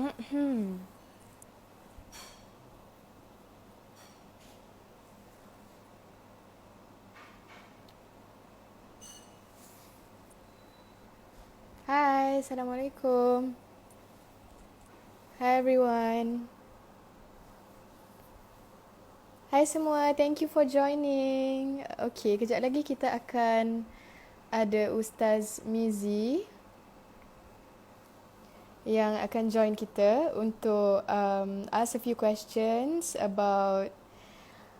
Mhm. Hai, Assalamualaikum. Hi everyone. Hai semua, thank you for joining. Okay, kejap lagi kita akan ada Ustaz Mizi yang akan join kita untuk ask a few questions about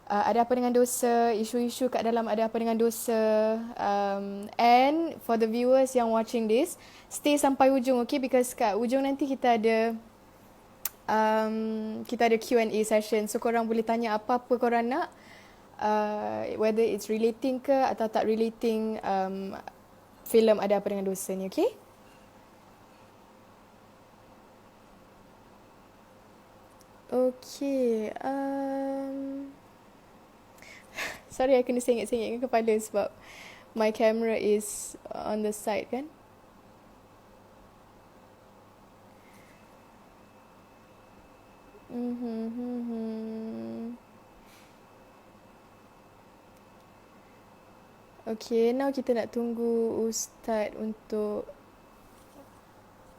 ada apa dengan dosa, isu-isu kat dalam ada apa dengan dosa. And for the viewers yang watching this, stay sampai ujung, okay? Because kat ujung nanti kita ada Q&A session. So korang boleh tanya apa-apa korang nak. Whether it's relating ke atau tak relating filem ada apa dengan dosa ni, okay? Okay. Sorry, I kena sengit-sengitkan kepala sebab my camera is on the side kan. Mhm. Okay, now kita nak tunggu Ustaz untuk...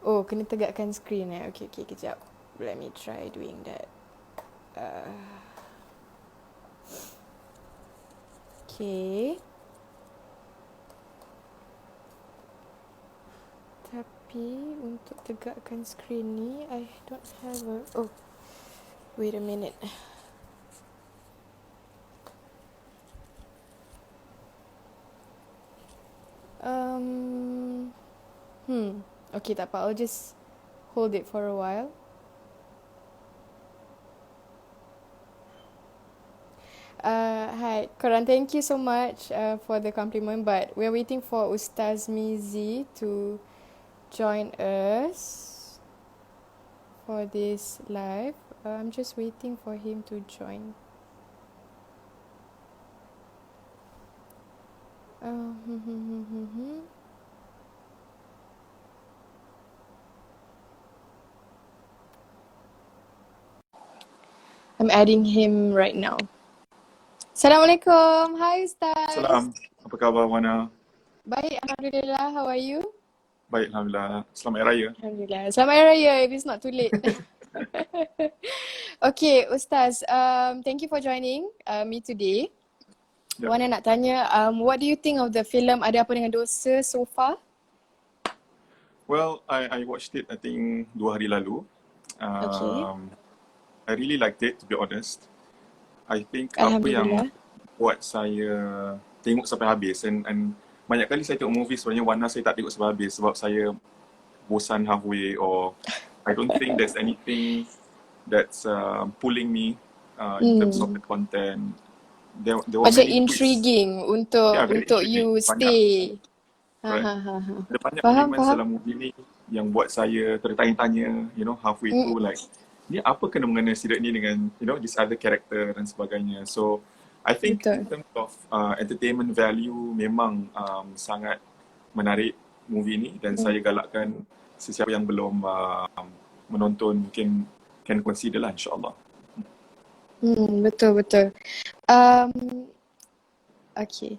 Oh, kena tegakkan screen eh. Okay, okay, kejap. Let me try doing that. Uh, okay. Tapi untuk tegakkan screen ni, I don't have a... Oh, wait a minute. Um, Okay, tak apa. I'll just hold it for a while. Hi, korang, thank you so much for the compliment, but we're waiting for Ustaz Mizi to join us for this live. I'm just waiting for him to join. Uh, I'm adding him right now. Assalamualaikum. Hi Ustaz. Salam. Apa khabar Wana? Baik, Alhamdulillah. How are you? Baik, Alhamdulillah. Selamat Hari Raya. Alhamdulillah. Selamat Hari Raya if it's not too late. Okay, Ustaz. Thank you for joining me today. Yep. Wana nak tanya, what do you think of the film Ada Apa Dengan Dosa so far? Well, I watched it I think 2 hari lalu. Okay. I really liked it, to be honest. I think apa yang Alhamdulillah. buat saya tengok sampai habis, and banyak kali saya tengok movie sebenarnya Wana saya tak tengok sampai habis sebab saya bosan halfway, or I don't think there's anything that's pulling me in terms of the content. There were Macam many twists. intriguing Yeah, very untuk intriguing. you Banyak. stay. Right. Ha. Ada banyak Faham, elements faham. dalam movie ni yang buat saya tertanya-tanya, halfway through, like, ni apa kena mengena si ni dengan, this other character dan sebagainya. So, I think in Betul. terms of entertainment value, memang sangat menarik movie ni, dan saya galakkan sesiapa yang belum menonton mungkin can consider lah, insyaAllah. Betul. Okay.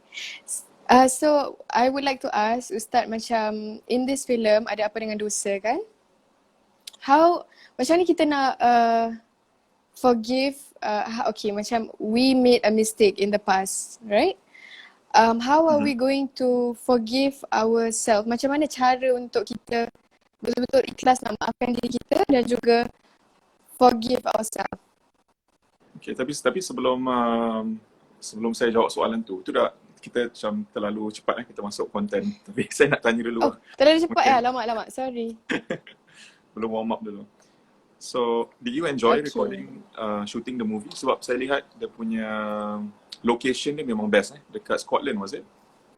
So, I would like to ask Ustaz, macam in this film Ada Apa Dengan Dosa kan? Macam ni kita nak forgive, okay, macam we made a mistake in the past, right? How are we going to forgive ourselves? Macam mana cara untuk kita betul-betul ikhlas nak maafkan diri kita dan juga forgive ourselves? Okay, tapi sebelum saya jawab soalan tu dah kita macam terlalu cepat kita masuk konten. Tapi saya nak tanya dulu. Oh, terlalu cepat ya? Lama, sorry. Belum warm up dulu. So, did you enjoy recording, shooting the movie? Sebab saya lihat dia punya location dia memang best dekat Scotland, was it?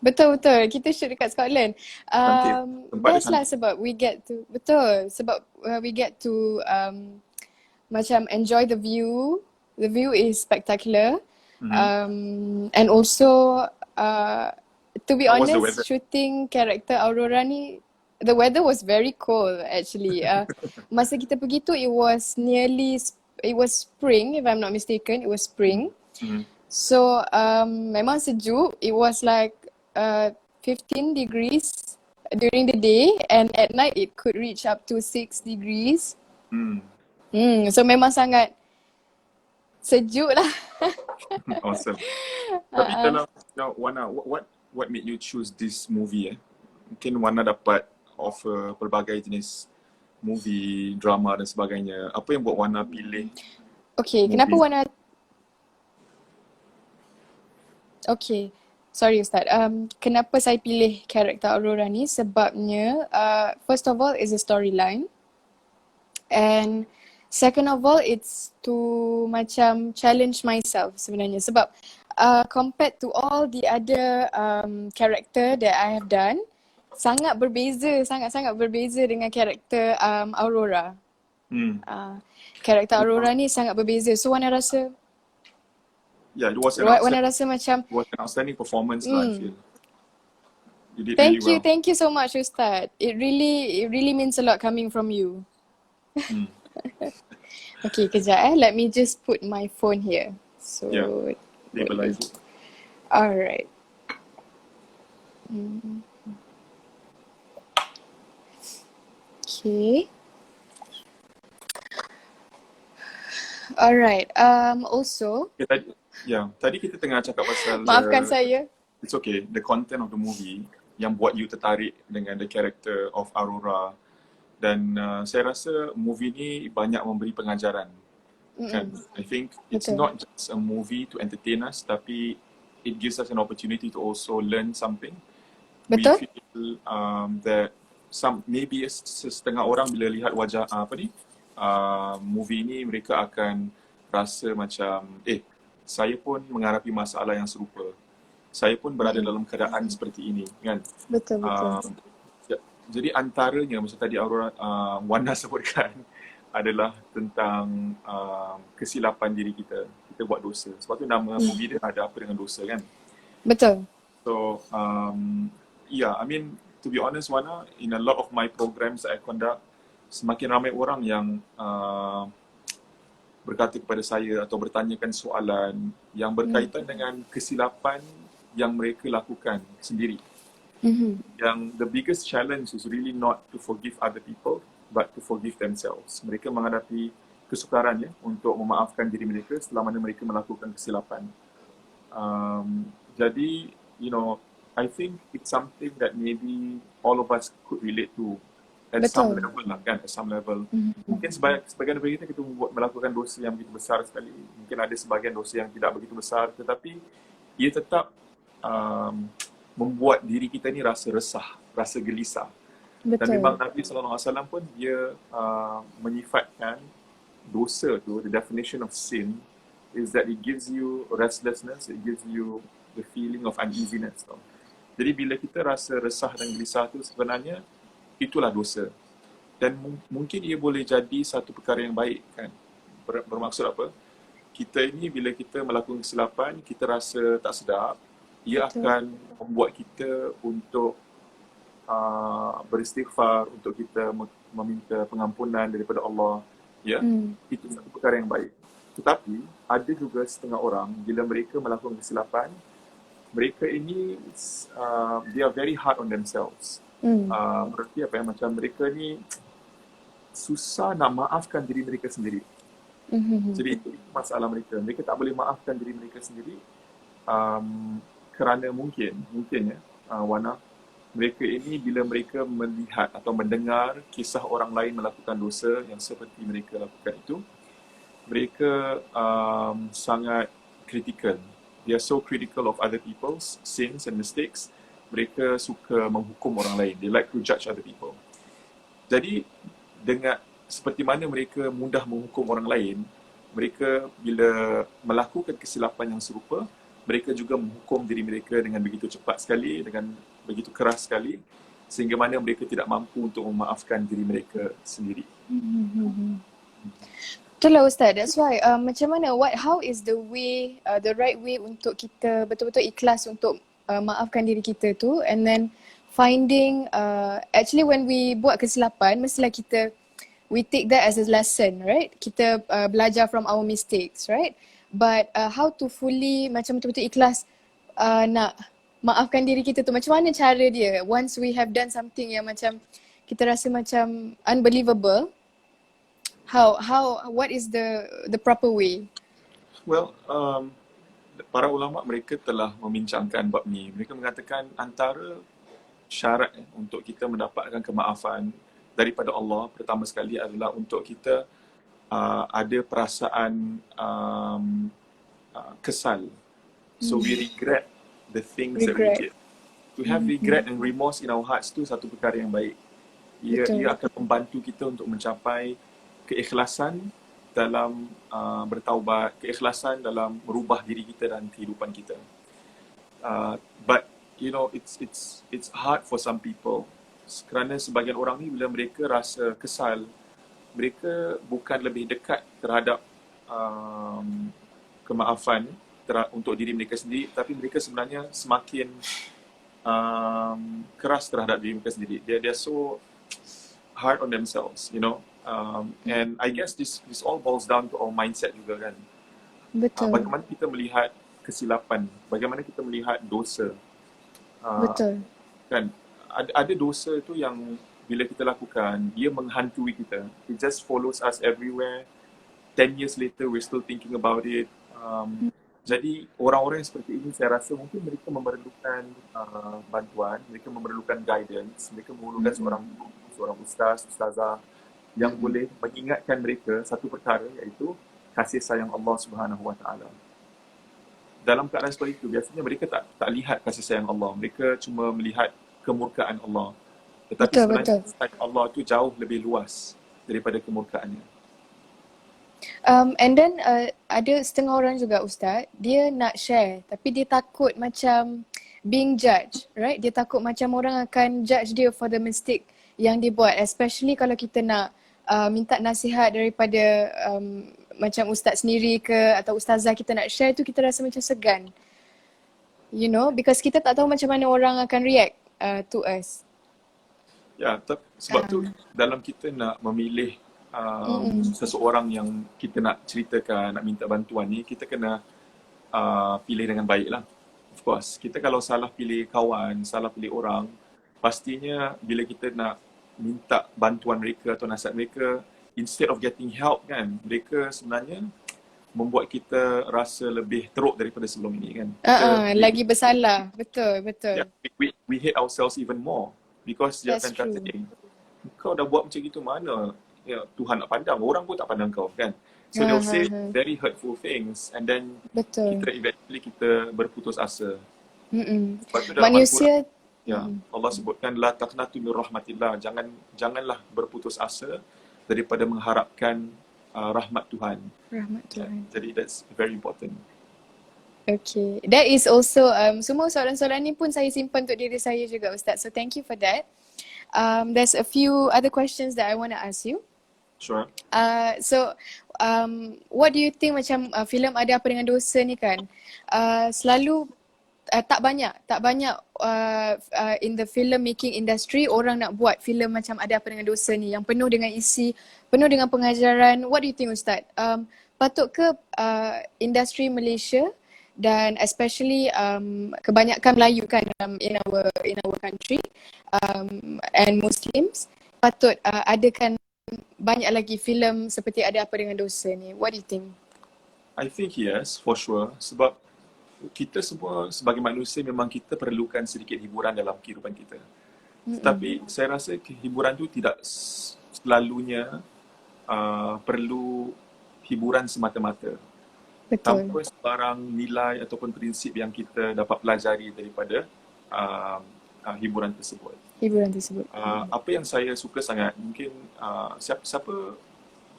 Betul. Kita shoot dekat Scotland. Tempat Best dia lah sebab we get to, betul. Sebab we get to macam enjoy the view. The view is spectacular. And also, to be How was the honest, weather? shooting character Aurora ni the weather was very cold actually. Masa kita pergi tu it was it was spring if I'm not mistaken. It was spring. Mhm. So memang sejuk. It was like 15 degrees during the day and at night it could reach up to 6 degrees. Hmm. So memang sangat sejuk lah. Awesome. Tapi dalam Wana, what made you choose this movie Mungkin Wana dapat offer pelbagai jenis movie, drama dan sebagainya. Apa yang buat Wana pilih Okay, movie? kenapa Wana... Okay, sorry Ustaz. Kenapa saya pilih karakter Aurora ni? Sebabnya, first of all, is a storyline. And second of all, it's to macam challenge myself sebenarnya. Sebab compared to all the other character that I have done, sangat berbeza dengan karakter Aurora. Karakter Aurora ni sangat berbeza. So Wana rasa, Yeah, it was an Wana rasa macam, outstanding performance lah, I feel. You did thank really you, well. thank you so much Ustaz. It really means a lot coming from you. Okay, kejap let me just put my phone here. So, Yeah. Stabilize it. Alright. Okay. Alright. Also, Tadi kita tengah cakap pasal maafkan saya. It's okay. The content of the movie yang buat you tertarik dengan the character of Aurora, dan saya rasa movie ni banyak memberi pengajaran. Kan? I think it's Betul. not just a movie to entertain us, tapi it gives us an opportunity to also learn something. Betul. We feel that maybe setengah orang bila lihat wajah movie ni, mereka akan rasa macam saya pun menghadapi masalah yang serupa. Saya pun berada dalam keadaan seperti ini, kan? Betul. Jadi antaranya macam tadi Aurora Wana sebutkan adalah tentang kesilapan diri kita. Kita buat dosa. Sebab tu nama movie dia ada apa dengan dosa, kan? Betul. So I mean, to be honest Wana, in a lot of my programs I conduct, semakin ramai orang yang berkata kepada saya atau bertanyakan soalan yang berkaitan dengan kesilapan yang mereka lakukan sendiri. Yang the biggest challenge is really not to forgive other people but to forgive themselves. Mereka menghadapi kesukaran untuk memaafkan diri mereka setelah mana mereka melakukan kesilapan. Jadi, I think it's something that maybe all of us could relate to at some level lah, kan? At some level. Mungkin sebagian daripada kita melakukan dosa yang begitu besar sekali. Mungkin ada sebagian dosa yang tidak begitu besar, tetapi ia tetap membuat diri kita ni rasa resah, rasa gelisah. Betul. Dan memang Nabi SAW pun dia menyifatkan dosa tu, the definition of sin is that it gives you restlessness, it gives you the feeling of uneasiness. Jadi bila kita rasa resah dan gelisah tu, sebenarnya itulah dosa. Dan mungkin ia boleh jadi satu perkara yang baik, kan? Bermaksud apa? Kita ini bila kita melakukan kesilapan, kita rasa tak sedap, ia akan membuat kita untuk beristighfar, untuk kita meminta pengampunan daripada Allah. Itu satu perkara yang baik. Tetapi ada juga setengah orang bila mereka melakukan kesilapan, mereka ini they are very hard on themselves. Berarti apa macam mereka ni susah nak maafkan diri mereka sendiri. Jadi itu masalah mereka. Mereka tak boleh maafkan diri mereka sendiri kerana mungkin Wana, mereka ini bila mereka melihat atau mendengar kisah orang lain melakukan dosa yang seperti mereka lakukan itu, mereka sangat critical. They are so critical of other people's sins and mistakes. Mereka suka menghukum orang lain. They like to judge other people. Jadi dengan seperti mana mereka mudah menghukum orang lain, mereka bila melakukan kesilapan yang serupa, mereka juga menghukum diri mereka dengan begitu cepat sekali, dengan begitu keras sekali, sehingga mana mereka tidak mampu untuk memaafkan diri mereka sendiri. Itulah Ustaz, that's why macam mana, how is the way, the right way untuk kita betul-betul ikhlas untuk maafkan diri kita tu, and then finding actually when we buat kesilapan mestilah we take that as a lesson, right? Kita belajar from our mistakes, right? But how to fully macam betul-betul ikhlas nak maafkan diri kita tu, macam mana cara dia once we have done something yang macam kita rasa macam unbelievable, what is the proper way? Well, para ulama mereka telah membincangkan bab ni. Mereka mengatakan antara syarat untuk kita mendapatkan kemaafan daripada Allah pertama sekali adalah untuk kita ada perasaan kesal. So we regret the things that we did. To have regret and remorse in our hearts tu satu perkara yang baik. Ia akan membantu kita untuk mencapai keikhlasan dalam bertaubat, keikhlasan dalam merubah diri kita dan kehidupan kita. But you know, it's hard for some people. Kerana sebahagian orang ni bila mereka rasa kesal, mereka bukan lebih dekat terhadap kemaafan untuk diri mereka sendiri, tapi mereka sebenarnya semakin keras terhadap diri mereka sendiri. They're so hard on themselves, you know. And I guess this all boils down to our mindset juga kan. Betul. Bagaimana kita melihat kesilapan, bagaimana kita melihat dosa. Betul. Kan, ada dosa tu yang bila kita lakukan, dia menghantui kita. It just follows us everywhere. 10 years later, we're still thinking about it. Jadi orang-orang yang seperti ini saya rasa mungkin mereka memerlukan bantuan, mereka memerlukan guidance, mereka memerlukan seorang ustaz, ustazah yang boleh mengingatkan mereka satu perkara, iaitu kasih sayang Allah Subhanahu Wa Taala. Dalam keadaan seperti itu, biasanya mereka tak lihat kasih sayang Allah. Mereka cuma melihat kemurkaan Allah. Tetapi sebenarnya kasih sayang Allah itu jauh lebih luas daripada kemurkaannya. And then ada setengah orang juga Ustaz, dia nak share tapi dia takut macam being judged, right? Dia takut macam orang akan judge dia for the mistake yang dia buat, especially kalau kita nak minta nasihat daripada macam ustaz sendiri ke atau ustazah, kita nak share tu kita rasa macam segan. You know, because kita tak tahu macam mana orang akan react to us. Ya, sebab tu dalam kita nak memilih seseorang yang kita nak ceritakan, nak minta bantuan ni, kita kena pilih dengan baik lah. Of course, kita kalau salah pilih kawan, salah pilih orang, pastinya bila kita nak minta bantuan mereka atau nasihat mereka, instead of getting help kan, mereka sebenarnya membuat kita rasa lebih teruk daripada sebelum ini kan. Lagi bersalah, betul. Yeah, we hate ourselves even more because dia akan kata, kau dah buat macam gitu, mana ya, Tuhan nak pandang, orang pun tak pandang kau kan. So they'll say very hurtful things and then kita eventually kita berputus asa. Sebab tu dalam manusia Allah sebutkan la taqnatu min rahmatillah, janganlah berputus asa daripada mengharapkan rahmat Tuhan. Jadi that's very important. Okay, that is also semua soalan-soalan ni pun saya simpan untuk diri saya juga Ustaz. So thank you for that. There's a few other questions that I want to ask you. Sure. What do you think macam filem Ada Apa Dengan Dosa ni kan, selalu tak banyak in the film making industry orang nak buat filem macam Ada Apa Dengan Dosa ni yang penuh dengan isi, penuh dengan pengajaran. What do you think Ustaz? Patut ke industri Malaysia dan especially kebanyakan Melayu kan in our country and Muslims patut adakan banyak lagi filem seperti Ada Apa Dengan Dosa ni? What do you think? I think yes, for sure. Sebab kita semua sebagai manusia memang kita perlukan sedikit hiburan dalam kehidupan kita. Tetapi saya rasa hiburan tu tidak selalunya perlu hiburan semata-mata. Betul. Tanpa sebarang nilai ataupun prinsip yang kita dapat pelajari daripada hiburan tersebut. Apa yang saya suka sangat, mungkin siapa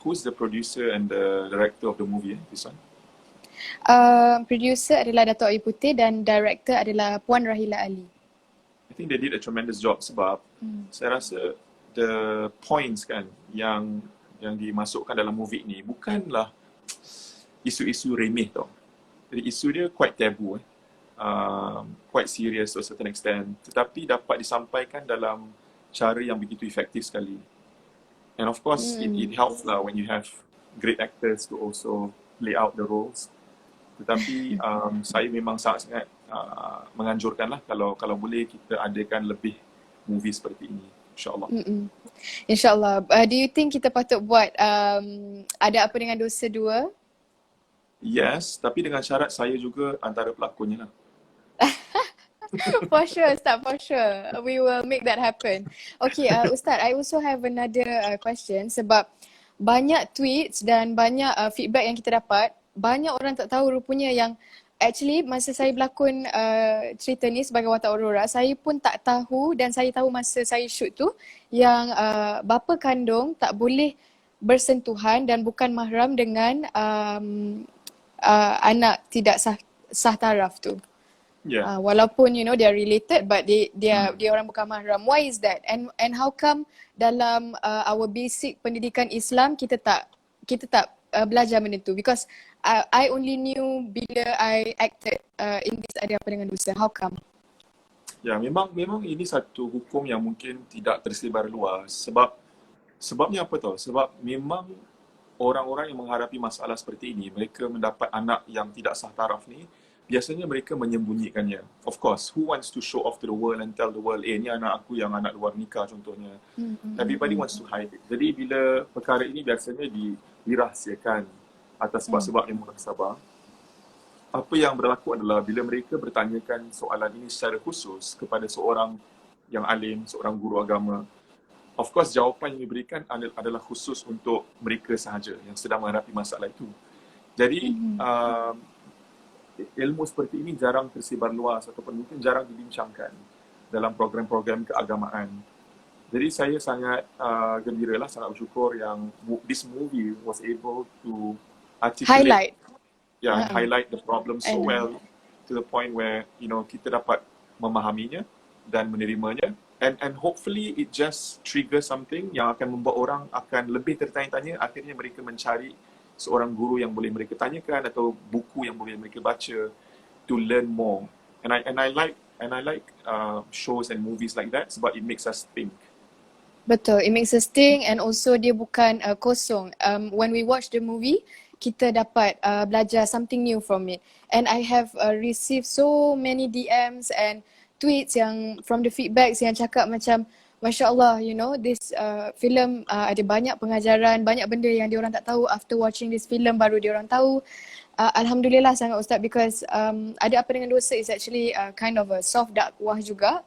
who's the producer and the director of the movie this one? Producer adalah Dato' Ayu Putih dan director adalah Puan Rahila Ali. I think they did a tremendous job sebab saya rasa the points kan yang dimasukkan dalam movie ni bukanlah isu-isu remeh tau. Jadi isu dia quite taboo. quite serious to a certain extent, tetapi dapat disampaikan dalam cara yang begitu efektif sekali. And of course, it helps lah when you have great actors to also play out the roles. Tetapi saya memang sangat-sangat menganjurkan lah kalau boleh kita adakan lebih movie seperti ini, insyaAllah. InsyaAllah. Do you think kita patut buat Ada Apa Dengan Dosa 2? Yes, tapi dengan syarat saya juga antara pelakonnya lah. For sure, Ustaz, for sure. We will make that happen. Okay, Ustaz, I also have another question sebab banyak tweets dan banyak feedback yang kita dapat, banyak orang tak tahu rupanya yang actually masa saya berlakon cerita ni sebagai Watak Aurora, saya pun tak tahu dan saya tahu masa saya shoot tu yang bapa kandung tak boleh bersentuhan dan bukan mahram dengan anak tidak sah taraf tu. Yeah. Walaupun you know they are related but dia orang bukan mahram. Why is that? And how come dalam our basic pendidikan Islam kita tak belajar benda tu? Because I only knew bila I acted in this Ada Apa Dengan Dosa. How come? Ya, memang ini satu hukum yang mungkin tidak tersebar luas. Sebabnya apa tau? Sebab memang orang-orang yang menghadapi masalah seperti ini, mereka mendapat anak yang tidak sah taraf ni, biasanya mereka menyembunyikannya. Of course, who wants to show off to the world and tell the world, ni anak aku yang anak luar nikah contohnya. Everybody wants to hide it. Jadi bila perkara ini biasanya dirahsiakan atas sebab-sebab yang munasabah, apa yang berlaku adalah bila mereka bertanyakan soalan ini secara khusus kepada seorang yang alim, seorang guru agama, of course jawapan yang diberikan adalah khusus untuk mereka sahaja yang sedang menghadapi masalah itu. Jadi ilmu seperti ini jarang tersebar luas ataupun mungkin jarang dibincangkan dalam program-program keagamaan. Jadi saya sangat gembiralah, sangat bersyukur yang this movie was able to articulate, highlight the problem so well to the point where kita dapat memahaminya dan menerimanya, and hopefully it just trigger something yang akan membuat orang akan lebih tertanya-tanya, akhirnya mereka mencari seorang guru yang boleh mereka tanyakan atau buku yang boleh mereka baca to learn more. And I like shows and movies like that sebab it makes us think. Betul, it makes us think and also dia bukan kosong. When we watch the movie, kita dapat belajar something new from it. And I have received so many DMs and tweets yang from the feedbacks yang cakap macam Masya Allah, this film ada banyak pengajaran, banyak benda yang diorang tak tahu. After watching this film baru diorang tahu. Alhamdulillah sangat Ustaz, because Ada Apa Dengan Dosa is actually kind of a soft dakwah juga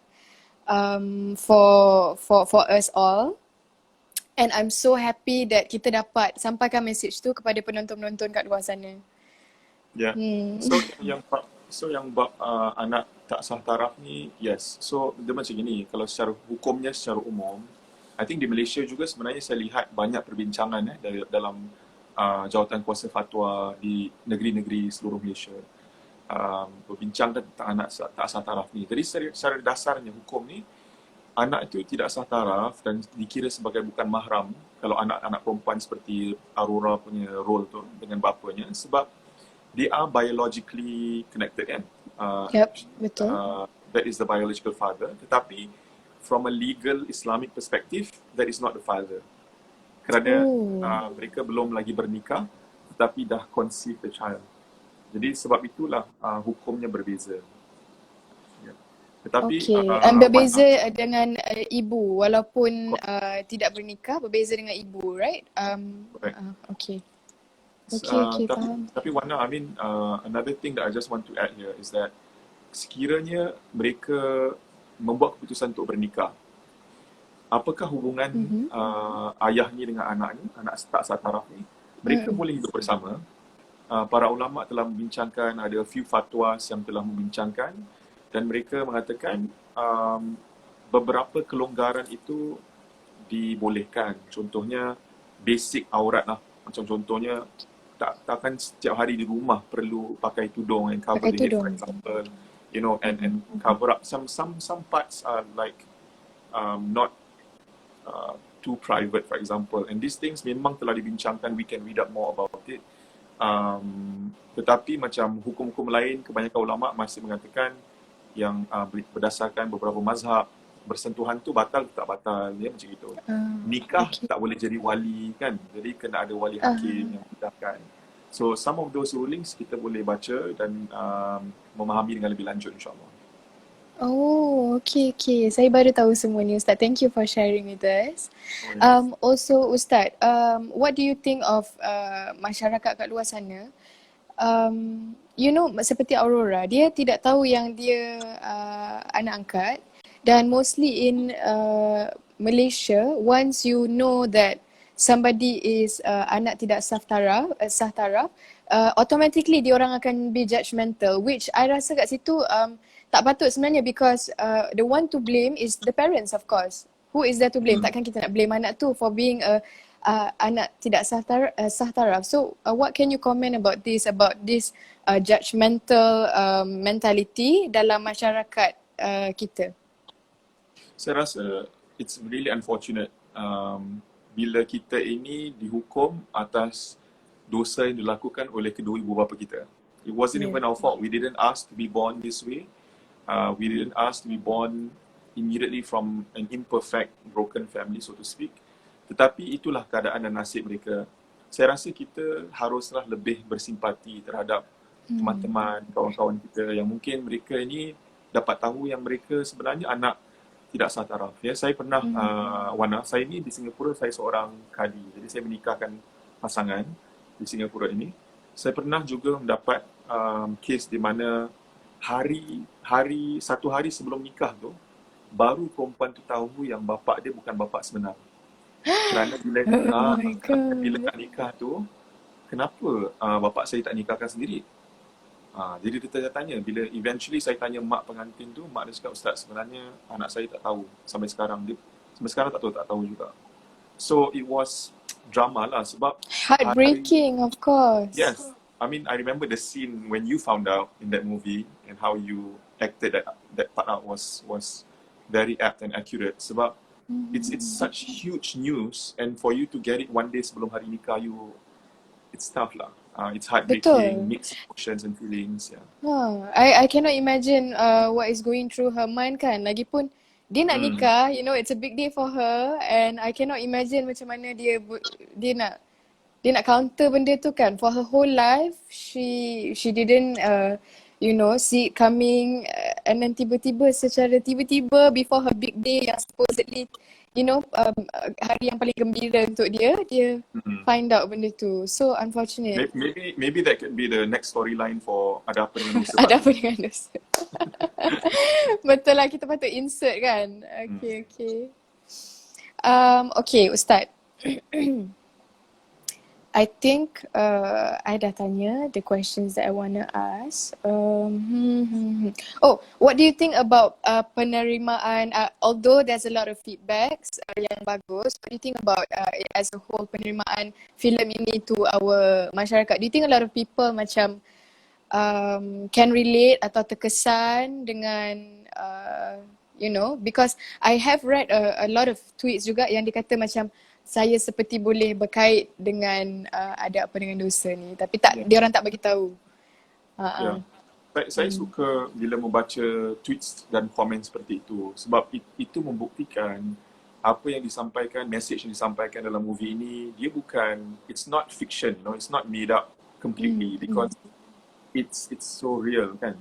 for us all. And I'm so happy that kita dapat sampaikan message tu kepada penonton-penonton kat luar sana. Yeah. So yang bab anak tak sah taraf ni, yes. So dia macam gini, kalau secara hukumnya secara umum, I think di Malaysia juga sebenarnya saya lihat banyak perbincangan dalam jawatan kuasa fatwa di negeri-negeri seluruh Malaysia. Berbincang tentang anak tak sah taraf ni. Jadi secara dasarnya hukum ni, anak itu tidak sah taraf dan dikira sebagai bukan mahram kalau anak-anak perempuan seperti Aurora punya role tu dengan bapanya, sebab they are biologically connected kan. Betul. That is the biological father. Tetapi from a legal Islamic perspective, that is not the father. Kerana mereka belum lagi bernikah tetapi dah conceive the child. Jadi sebab itulah hukumnya berbeza. Tetapi berbeza dengan ibu walaupun tidak bernikah, berbeza dengan ibu, right? Okay, faham. Tapi Wana, another thing that I just want to add here is that sekiranya mereka membuat keputusan untuk bernikah, apakah hubungan ayah ni dengan anak ni, anak tak sah taraf ni, mereka boleh hidup bersama. Para ulama telah membincangkan, ada few fatwas yang telah membincangkan, dan mereka mengatakan beberapa kelonggaran itu dibolehkan. Contohnya basic aurat lah. Macam contohnya takkan setiap hari di rumah perlu pakai tudung and cover the head, for example. And cover up some parts are like not too private, for example. And these things memang telah dibincangkan. We can read up more about it. Tetapi macam hukum-hukum lain, kebanyakan ulama masih mengatakan yang berdasarkan beberapa mazhab, bersentuhan tu batal tak batal, ya macam itu. Nikah Okay. tak boleh jadi wali kan, jadi kena ada wali Ah. hakim yang mendaftarkan. So some of those rulings kita boleh baca dan memahami dengan lebih lanjut insyaAllah. Oh, okay, okay. Saya baru tahu semua ni, Ustaz. Thank you for sharing with us. Oh, yes. Also, Ustaz, what do you think of masyarakat kat luar sana? You know, seperti Aurora, dia tidak tahu yang dia anak angkat, dan mostly in Malaysia, once you know that somebody is anak tidak sah taraf, automatically diorang akan be judgemental, which I rasa kat situ tak patut sebenarnya, because the one to blame is the parents, of course. Who is there to blame? Takkan kita nak blame anak tu for being a anak tidak sah taraf. So what can you comment about this judgmental mentality dalam masyarakat kita? Saya rasa it's really unfortunate bila kita ini dihukum atas dosa yang dilakukan oleh kedua ibu bapa kita. It wasn't even our fault. We didn't ask to be born this way. We didn't ask to be born immediately from an imperfect, broken family, so to speak. Tetapi itulah keadaan dan nasib mereka. Saya rasa kita haruslah lebih bersimpati terhadap teman-teman, kawan-kawan kita yang mungkin mereka ini dapat tahu yang mereka sebenarnya anak tidak sah taraf. Ya, saya pernah, Wana, saya ni di Singapura, saya seorang kadi. Jadi saya menikahkan pasangan di Singapura ini. Saya pernah juga mendapat kes di mana satu hari sebelum nikah tu, baru perempuan tu tahu yang bapa dia bukan bapa sebenar. Kerana bila nak nikah tu, kenapa bapa saya tak nikahkan sendiri? Jadi dia tanya, bila eventually saya tanya mak pengantin tu, mak dia cakap, Ustaz, sebenarnya anak saya tak tahu sampai sekarang. Sampai sekarang tak tahu juga. So it was drama lah sebab Heartbreaking, of course. Yes. I mean, I remember the scene when you found out in that movie and how you acted that part out was very apt and accurate. Sebab it's such huge news, and for you to get it one day sebelum hari nikah you, it's tough lah. It's heartbreaking, mixed emotions and feelings. Yeah. I cannot imagine what is going through her mind kan. Lagipun dia nak nikah, you know, it's a big day for her, and I cannot imagine macam mana dia nak counter benda tu kan. For her whole life, she didn't you know, see it coming, and then secara tiba-tiba before her big day yang supposedly, you know, hari yang paling gembira untuk dia find out benda tu. So unfortunate. Maybe that could be the next storyline for Ada Apa Dengan Dosa. Ada Apa Dengan Dosa. Betul lah, kita patut insert kan. Okay. Okay, Ustaz. I think I dah tanya the questions that I want to ask. Oh, what do you think about penerimaan, although there's a lot of feedbacks yang bagus, what do you think about as a whole penerimaan filem ini to our masyarakat? Do you think a lot of people macam can relate atau terkesan dengan you know, because I have read a lot of tweets juga yang dikata macam saya seperti boleh berkait dengan Ada Apa Dengan Dosa ni, tapi dia orang tak bagi tahu. Saya suka bila membaca tweets dan komen seperti itu sebab itu membuktikan apa yang disampaikan, message yang disampaikan dalam movie ini, dia bukan, it's not fiction, you know, it's not made up completely because it's so real kan.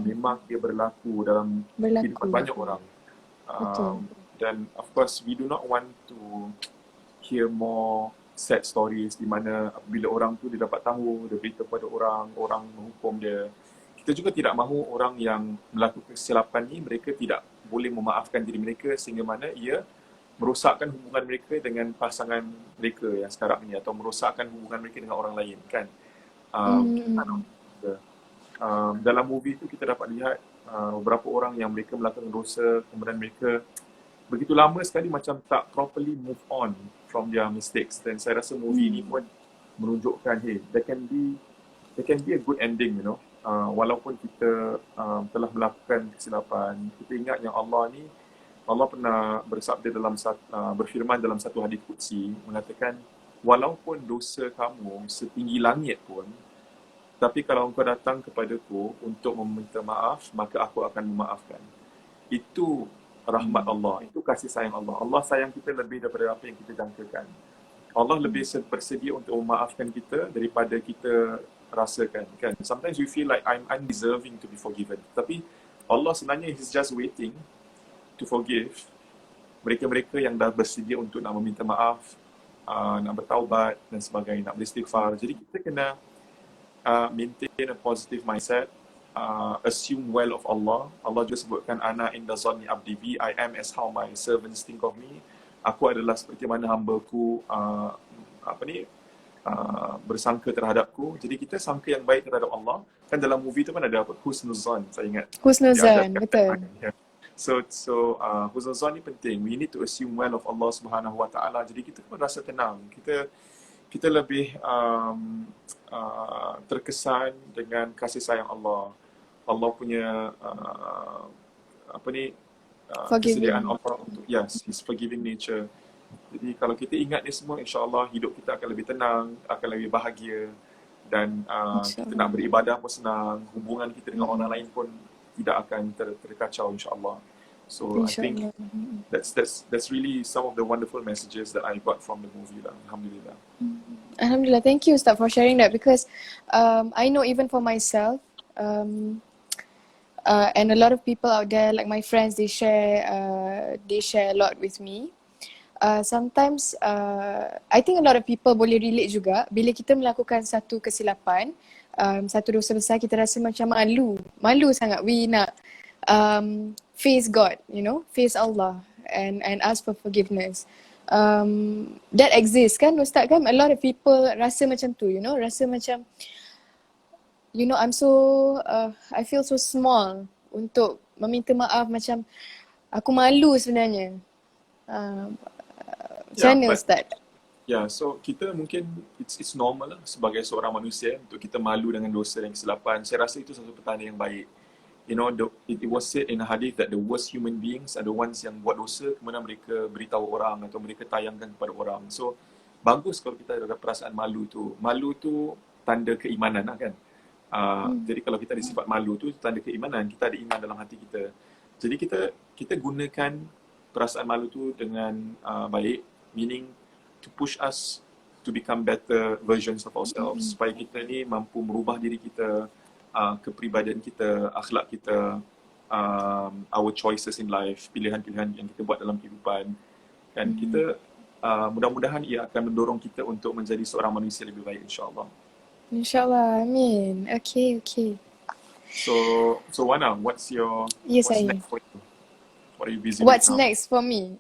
Memang dia berlaku dalam kehidupan banyak orang. Dan of course we do not want to hear more sad stories di mana bila orang tu dia dapat tahu, dia beritahu pada orang menghukum dia. Kita juga tidak mahu orang yang melakukan kesilapan ni, mereka tidak boleh memaafkan diri mereka sehingga mana ia merosakkan hubungan mereka dengan pasangan mereka yang sekarang ni atau merosakkan hubungan mereka dengan orang lain kan. Dalam movie tu kita dapat lihat beberapa orang yang mereka melakukan dosa, kemudian mereka begitu lama sekali macam tak properly move on from their mistakes. Dan saya rasa movie ni pun menunjukkan, hey, there can be a good ending, you know. Walaupun kita telah melakukan kesilapan, kita ingat yang Allah pernah bersabda berfirman dalam satu hadis qudsi mengatakan, walaupun dosa kamu setinggi langit pun, tapi kalau engkau datang kepadaku untuk meminta maaf, maka aku akan memaafkan. Itu rahmat Allah, itu kasih sayang Allah. Allah sayang kita lebih daripada apa yang kita jangkakan. Allah lebih bersedia untuk memaafkan kita daripada kita rasakan, kan. Sometimes we feel like I'm undeserving to be forgiven. Tapi Allah sebenarnya He's just waiting to forgive mereka-mereka yang dah bersedia untuk nak meminta maaf, nak bertaubat dan sebagainya, nak beristighfar. Jadi kita kena maintain a positive mindset, assume well of Allah. Allah juga sebutkan, ana inda zanni abdi bi, I am as how my servants think of me. Aku adalah seperti mana hamba-Ku bersangka terhadapku. Jadi kita sangka yang baik terhadap Allah. Kan dalam movie tu kan ada apa? Husnuzan, saya ingat. Husnuzan, betul. So husnuzan ni penting. We need to assume well of Allah Subhanahu Wa Taala. Jadi kita pun rasa tenang. Kita lebih terkesan dengan kasih sayang Allah. Allah punya kesediaan Allah untuk His forgiving nature. Jadi kalau kita ingat ni semua, insya-Allah hidup kita akan lebih tenang, akan lebih bahagia, dan kita nak beribadah pun senang, hubungan kita dengan orang lain pun tidak akan terkacau, insya-Allah. So I think that's really some of the wonderful messages that I got from the movie lah. Alhamdulillah. Alhamdulillah, thank you Ustaz for sharing that, because I know even for myself, and a lot of people out there, like my friends, they share a lot with me. Sometimes I think a lot of people boleh relate juga bila kita melakukan satu kesilapan, satu dosa besar, kita rasa macam malu sangat. We nak face God, face Allah and ask for forgiveness. That exists kan Ustaz, kan? A lot of people rasa macam tu, rasa macam I'm so I feel so small untuk meminta maaf, macam aku malu sebenarnya. Macam mana Ustaz? So kita mungkin it's normal lah sebagai seorang manusia untuk kita malu dengan dosa dan kesilapan. Saya rasa itu satu pertanda yang baik. It was said in a hadith that the worst human beings are the ones yang buat dosa kemudian mereka beritahu orang atau mereka tayangkan kepada orang. So bagus kalau kita ada perasaan malu tu. Malu tu tanda keimanan lah, kan. Jadi kalau kita ada sifat malu tu tanda keimanan, kita ada iman dalam hati kita. Jadi kita gunakan perasaan malu tu dengan baik, meaning to push us to become better versions of ourselves, supaya kita ni mampu merubah diri kita, kepribadian kita, akhlak kita, our choices in life, pilihan-pilihan yang kita buat dalam kehidupan. Dan kita mudah-mudahan ia akan mendorong kita untuk menjadi seorang manusia lebih baik, insya-Allah. InsyaAllah, amin. Okay. So Wana, what's next for you? What are you busy What's with now? next for me?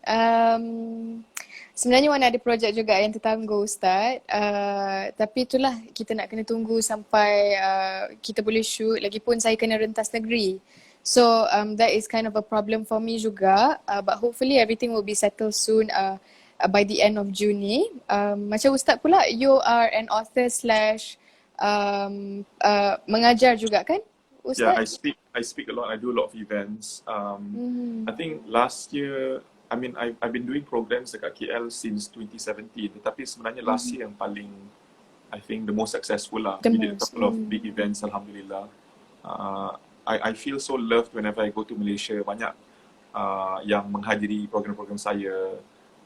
Sebenarnya Wana ada projek juga yang tertangguh Ustaz. Tapi itulah, kita nak kena tunggu sampai kita boleh shoot. Lagipun saya kena rentas negeri. So that is kind of a problem for me juga. But hopefully everything will be settled soon by the end of June ni. Macam Ustaz pula, you are an author / mengajar juga kan Ustaz? Yeah, I speak a lot. I do a lot of events. I think last year, I've been doing programs dekat KL since 2017. Tetapi sebenarnya last year yang paling, I think the most successful lah. We did a couple of big events, Alhamdulillah. I feel so loved whenever I go to Malaysia. Banyak yang menghadiri program-program saya.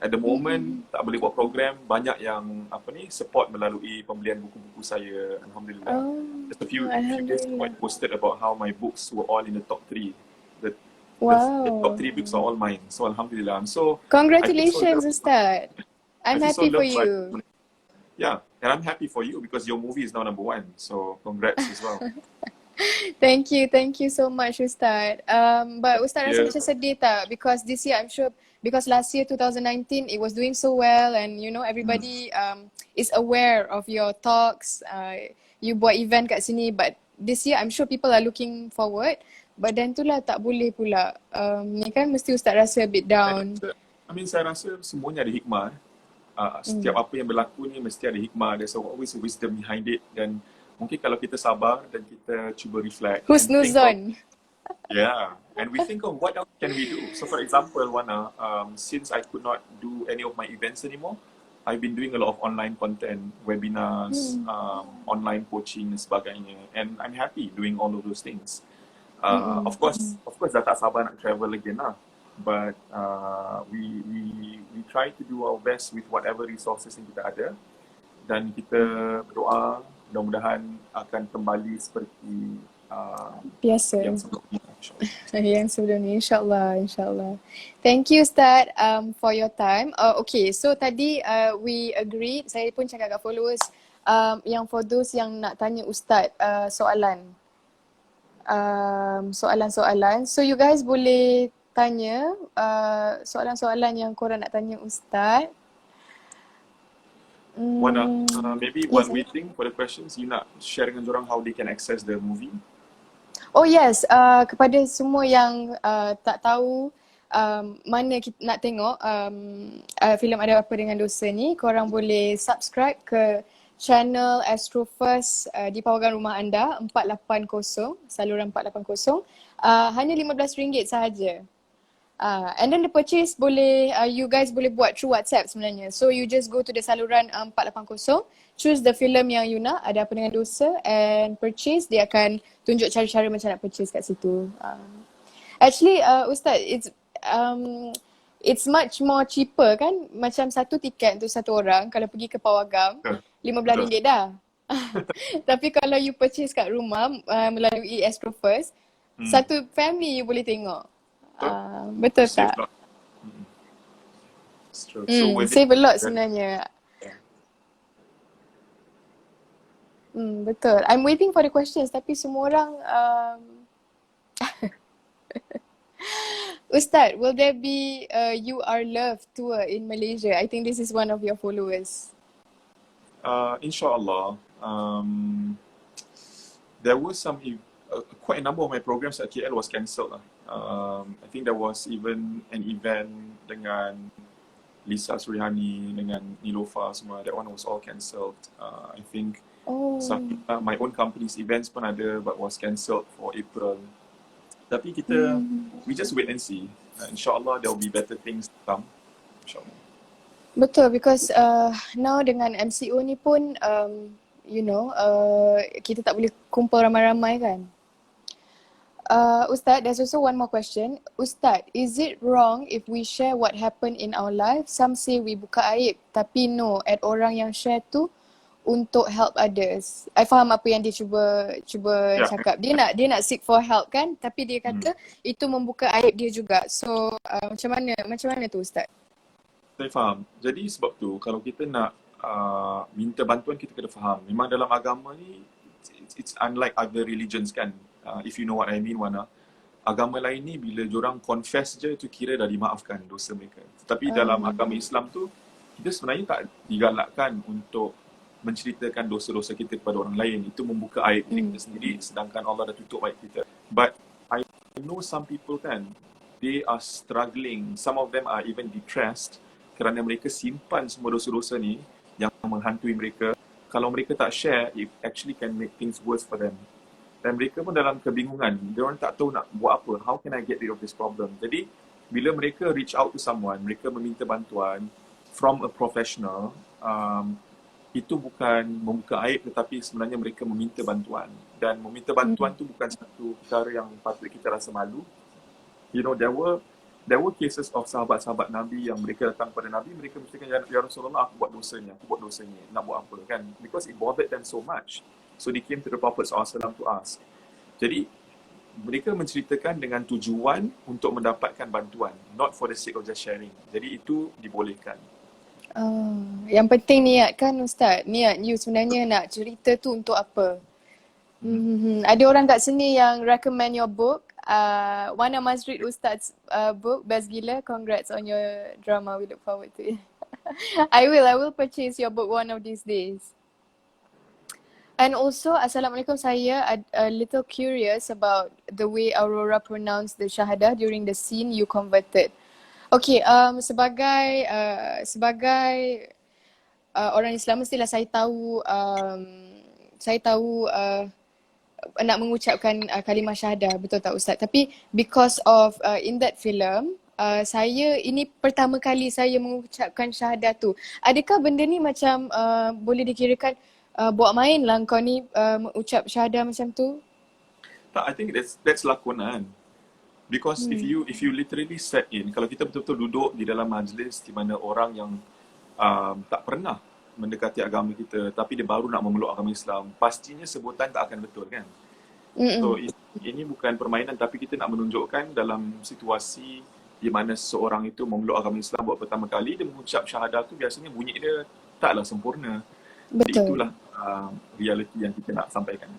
At the moment, tak boleh buat program, banyak yang support melalui pembelian buku-buku saya, Alhamdulillah. Just a few days ago, I posted about how my books were all in the top 3. The top 3 books are all mine. So Alhamdulillah, I'm so... Congratulations Ustaz. I'm happy for you. Yeah, and I'm happy for you because your movie is now number 1. So congrats as well. Thank you so much Ustaz. But Ustaz rasa macam sedih tak? Because this year I'm sure, because last year 2019 it was doing so well, and everybody is aware of your talks. You buat event kat sini, but this year I'm sure people are looking forward. But then tu lah tak boleh pula. Ni kan mesti Ustaz rasa a bit down. Saya rasa semuanya ada hikmah. Setiap apa yang berlaku ni mesti ada hikmah. There's always a wisdom behind it. Dan mungkin kalau kita sabar dan kita cuba reflect. Husnuzon. Yeah, and we think of what else can we do. So for example, Wana, since I could not do any of my events anymore, I've been doing a lot of online content, webinars, online coaching dan sebagainya, and I'm happy doing all of those things. Of course, dah tak sabar nak travel again lah. But we try to do our best with whatever resources yang kita ada, dan kita berdoa mudah-mudahan akan kembali seperti Biasa. yang sebelumnya, insyaAllah. Yang sebelum ni, insyaAllah. Thank you Ustaz for your time. Okay, so tadi we agreed, saya pun cakap kat followers, yang for those yang nak tanya Ustaz soalan-soalan. So you guys boleh tanya soalan-soalan yang korang nak tanya Ustaz. Wana, maybe Yes, while waiting for the questions, you nak share dengan orang how they can access the movie? Oh yes, kepada semua yang tak tahu mana kita nak tengok filem Ada Apa Dengan Dosa ni, korang boleh subscribe ke channel Astro First di pawagan rumah anda 480, saluran 480. Hanya RM15 sahaja. And then the purchase boleh, you guys boleh buat through WhatsApp sebenarnya. So you just go to the saluran 480, choose the film yang you nak, Ada Apa Dengan Dosa, and purchase. Dia akan tunjuk cara-cara macam nak purchase kat situ. Actually, Ustaz, it's much more cheaper kan? Macam satu tiket untuk satu orang, kalau pergi ke Pawagam, RM15 dah. Tapi kalau you purchase kat rumah melalui Astro First, satu family you boleh tengok. Betul Save tak? lot. It's true. So with Save a lot it, sebenarnya. Betul. I'm waiting for the questions tapi semua orang Ustaz, will there be a You Are Loved tour in Malaysia? I think this is one of your followers. inshallah, there was quite a number of my programs at KL was cancelled lah. I think there was even an event dengan Lisa Surihani, dengan Nilofa semua. That one was all cancelled. I think my own company's events pun ada but was cancelled for April. Tapi kita, we just wait and see. InsyaAllah there will be better things to come. InsyaAllah. Betul, because now dengan MCO ni pun kita tak boleh kumpul ramai-ramai kan. Ustaz, there's also one more question. Ustaz, is it wrong if we share what happened in our life? Some say we buka aib, tapi no, at orang yang share tu untuk help others. I faham apa yang dia cuba cakap. Dia nak seek for help kan, tapi dia kata itu membuka aib dia juga. So macam mana tu Ustaz? Saya faham. Jadi sebab tu kalau kita nak minta bantuan, kita kena faham. Memang dalam agama ni it's unlike other religions kan. If you know what I mean, Wana. Agama lain ni bila diorang confess je tu kira dah dimaafkan dosa mereka. Tetapi dalam agama Islam tu kita sebenarnya tak digalakkan untuk menceritakan dosa-dosa kita kepada orang lain. Itu membuka aib diri kita sendiri, sedangkan Allah dah tutup aib kita. But I know some people kan, they are struggling. Some of them are even depressed kerana mereka simpan semua dosa-dosa ni yang menghantui mereka. Kalau mereka tak share, it actually can make things worse for them. Dan mereka pun dalam kebingungan. Dia orang tak tahu nak buat apa. How can I get rid of this problem? Jadi, bila mereka reach out to someone, mereka meminta bantuan from a professional, itu bukan membuka aib tetapi sebenarnya mereka meminta bantuan. Dan meminta bantuan tu bukan satu perkara yang patut kita rasa malu. You know, there were cases of sahabat-sahabat Nabi yang mereka datang kepada Nabi, mereka mengatakan, Ya Rasulullah, aku buat dosa ni, nak buat apa kan? Because it bothered them so much. So they came to the Prophet SAW to ask. Jadi, mereka menceritakan dengan tujuan untuk mendapatkan bantuan, not for the sake of just sharing. Jadi itu dibolehkan. Yang penting niat kan Ustaz? Niat you sebenarnya nak cerita tu untuk apa? Ada orang kat sini yang recommend your book. Wana must read Ustaz's book, best gila. Congrats on your drama, we look forward to it. I will purchase your book one of these days. And also, Assalamualaikum, saya a little curious about the way Aurora pronounced the Syahadah during the scene you converted. Okay, sebagai orang Islam, mestilah saya tahu nak mengucapkan kalimah syahadah, betul tak Ustaz? Tapi because of in that film, saya ini pertama kali saya mengucapkan syahadah tu. Adakah benda ni macam boleh dikirakan buat main lah kau ni mengucap syahadah macam tu? Tak, I think that's lakonan. Because if you literally set in, kalau kita betul-betul duduk di dalam majlis di mana orang yang tak pernah mendekati agama kita tapi dia baru nak memeluk agama Islam, pastinya sebutan tak akan betul kan? So ini bukan permainan tapi kita nak menunjukkan dalam situasi di mana seseorang itu memeluk agama Islam buat pertama kali, dia mengucap syahadah tu biasanya bunyi dia taklah sempurna. Jadi Betul. itulah reality yang kita nak sampaikan.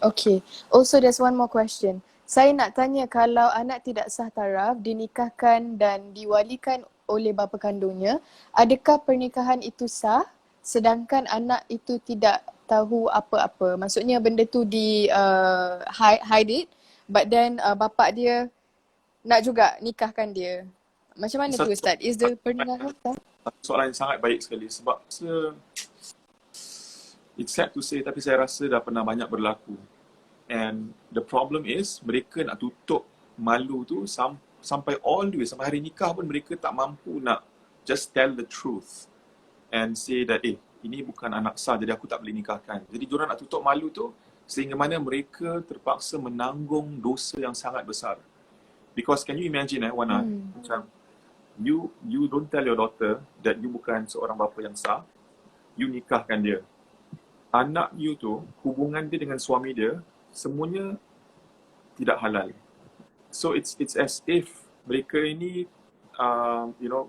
Okay. Also there's one more question. Saya nak tanya, kalau anak tidak sah taraf, dinikahkan dan diwalikan oleh bapa kandungnya, adakah pernikahan itu sah sedangkan anak itu tidak tahu apa-apa? Maksudnya benda tu di hide it, but then bapak dia nak juga nikahkan dia. Macam mana tu Ustaz? Is the pernikahan sah? Soalan yang sangat baik sekali sebab it's sad to say tapi saya rasa dah pernah banyak berlaku. And the problem is mereka nak tutup malu tu sampai all the way, sampai hari nikah pun mereka tak mampu nak just tell the truth and say that ini bukan anak sah jadi aku tak boleh nikahkan. Jadi diorang nak tutup malu tu sehingga mana mereka terpaksa menanggung dosa yang sangat besar. Because can you imagine Wana, macam you don't tell your daughter that you bukan seorang bapa yang sah, you nikahkan dia. Anak you tu, hubungan dia dengan suami dia semuanya tidak halal. So it's as if mereka ini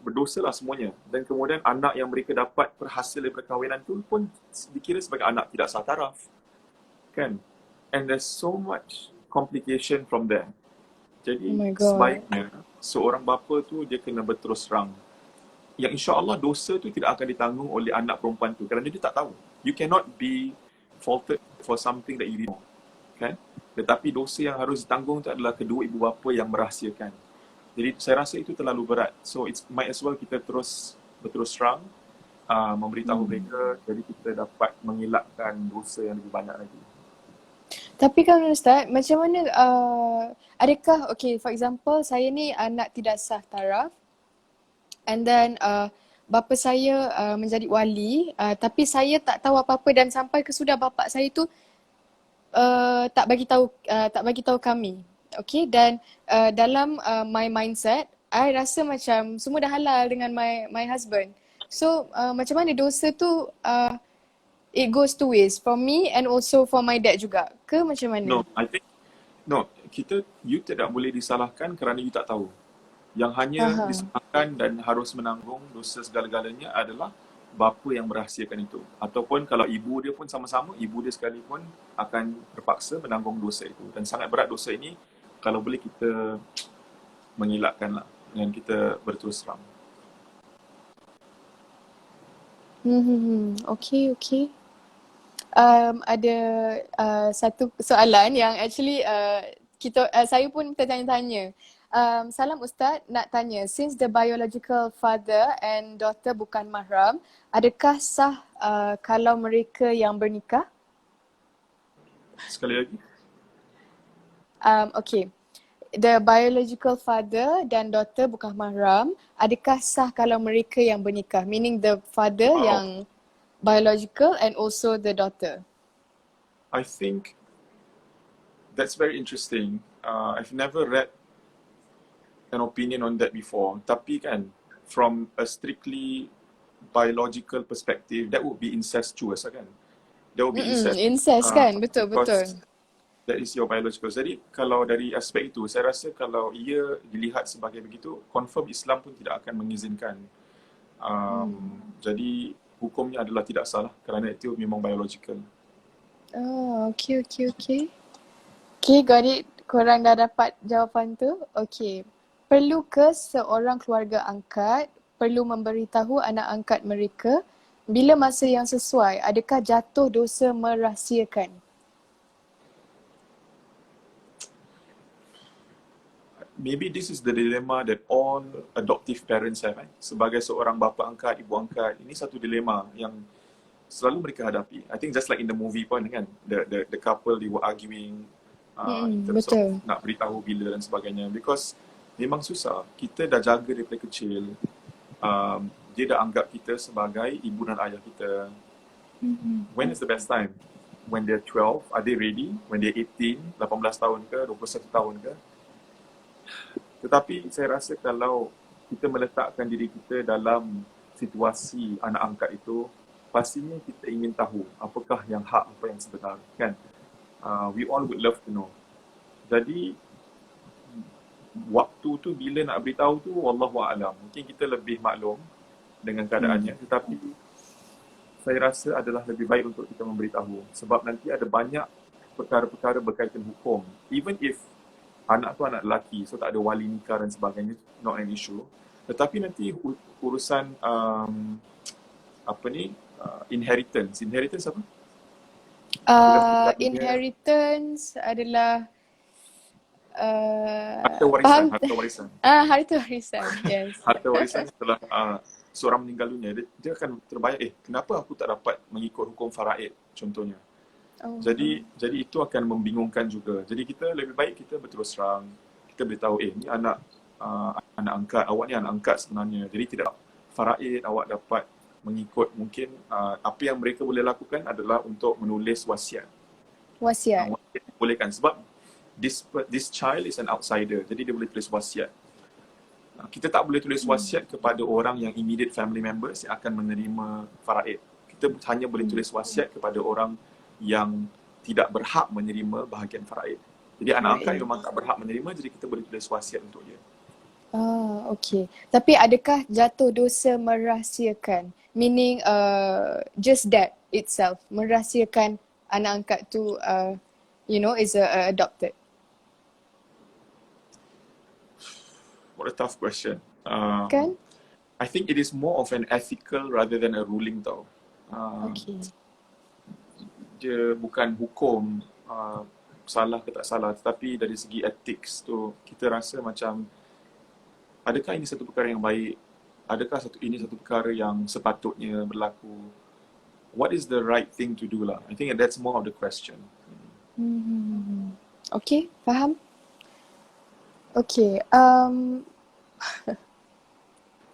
berdosa lah semuanya. Dan kemudian anak yang mereka dapat perhasil dari perkahwinan tu pun dikira sebagai anak tidak sah taraf. Kan? And there's so much complication from there. Jadi sebaiknya seorang bapa tu dia kena berterus terang. Yang insya-Allah dosa tu tidak akan ditanggung oleh anak perempuan tu kerana dia tak tahu. You cannot be faulted for something that you didn't know. Kan? Tetapi dosa yang harus ditanggung tu adalah kedua ibu bapa yang merahsiakan. Jadi saya rasa itu terlalu berat. So it's might as well kita terus berterus terang memberitahu mereka jadi kita dapat mengelakkan dosa yang lebih banyak lagi. Tapi kan Ustaz, macam mana adakah okay, for example saya ni anak tidak sah taraf and then bapa saya menjadi wali tapi saya tak tahu apa-apa dan sampai kesudah bapa saya tu tak bagi tahu kami. Okay, dan dalam my mindset, I rasa macam semua dah halal dengan my husband. So macam mana dosa tu it goes two ways, for me and also for my dad juga. Ke macam mana? You tidak boleh disalahkan kerana you tak tahu. Yang hanya disalahkan dan harus menanggung dosa segala-galanya adalah bapa yang merahsiakan itu. Ataupun kalau ibu dia pun sama-sama, ibu dia sekalipun akan terpaksa menanggung dosa itu. Dan sangat berat dosa ini, kalau boleh kita mengelakkan lah dengan kita berterus terang. Okay. Ada satu soalan yang actually saya pun tertanya-tanya. Salam Ustaz, nak tanya, since the biological father and daughter bukan mahram, adakah sah kalau mereka yang bernikah? Sekali lagi. Okay. The biological father dan daughter bukan mahram, adakah sah kalau mereka yang bernikah? Meaning the father yang biological and also the daughter. I think that's very interesting. I've never read an opinion on that before. Tapi kan, from a strictly biological perspective, that would be incestuous kan? That would be incest kan? Betul. That is your biological. Jadi kalau dari aspek itu, saya rasa kalau ia dilihat sebagai begitu, confirm Islam pun tidak akan mengizinkan. Jadi hukumnya adalah tidak salah kerana itu memang biological. Okay, got it. Korang dah dapat jawapan tu. Okay. Perlu ke seorang keluarga angkat perlu memberitahu anak angkat mereka bila masa yang sesuai? Adakah jatuh dosa merahsiakan? Maybe this is the dilemma that all adoptive parents have. Sebagai seorang bapa angkat, ibu angkat, ini satu dilema yang selalu mereka hadapi. I think just like in the movie pun kan, the couple they were arguing in terms of nak beritahu bila dan sebagainya. Because memang susah. Kita dah jaga daripada kecil. Dia dah anggap kita sebagai ibu dan ayah kita. When is the best time? When they're 12, are they ready? When they're 18, 18 tahun ke, 21 tahun ke? Tetapi saya rasa kalau kita meletakkan diri kita dalam situasi anak angkat itu, pastinya kita ingin tahu apakah yang hak, apa yang sebenar, kan? We all would love to know. Jadi, waktu tu bila nak beritahu tu, wallahualam. Mungkin kita lebih maklum dengan keadaannya, tetapi saya rasa adalah lebih baik untuk kita memberitahu. Sebab nanti ada banyak perkara-perkara berkaitan hukum. Even if anak tu anak lelaki, so tak ada wali nikah dan sebagainya, not an issue. Tetapi nanti urusan inheritance. Inheritance apa? Inheritance adalah Harta warisan. Harta warisan. harta warisan, yes. Harta warisan setelah seorang meninggal dunia, dia akan terbayang, kenapa aku tak dapat mengikut hukum faraid contohnya. Jadi itu akan membingungkan juga. Jadi kita lebih baik kita berterus terang, kita beritahu, ni anak angkat, awak ni anak angkat sebenarnya. Jadi tidak faraid awak dapat mengikut. Mungkin apa yang mereka boleh lakukan adalah untuk menulis wasiat. Wasiat. Bolehkan sebab this child is an outsider. Jadi dia boleh tulis wasiat. Kita tak boleh tulis wasiat kepada orang yang immediate family members yang akan menerima faraid. Kita hanya boleh tulis wasiat kepada orang yang tidak berhak menerima bahagian faraid. Jadi anak angkat memang tak berhak menerima, jadi kita boleh tulis wasiat untuk dia. Okay. Tapi adakah jatuh dosa merahsiakan? Meaning just that itself, merahsiakan anak angkat tu is adopted. What a tough question. Kan? I think it is more of an ethical rather than a ruling tau. Okay. Dia bukan hukum salah ke tak salah, tetapi dari segi ethics tu kita rasa macam adakah ini satu perkara yang baik? Adakah ini satu perkara yang sepatutnya berlaku? What is the right thing to do lah? I think that's more of the question. Okay, faham? Okay.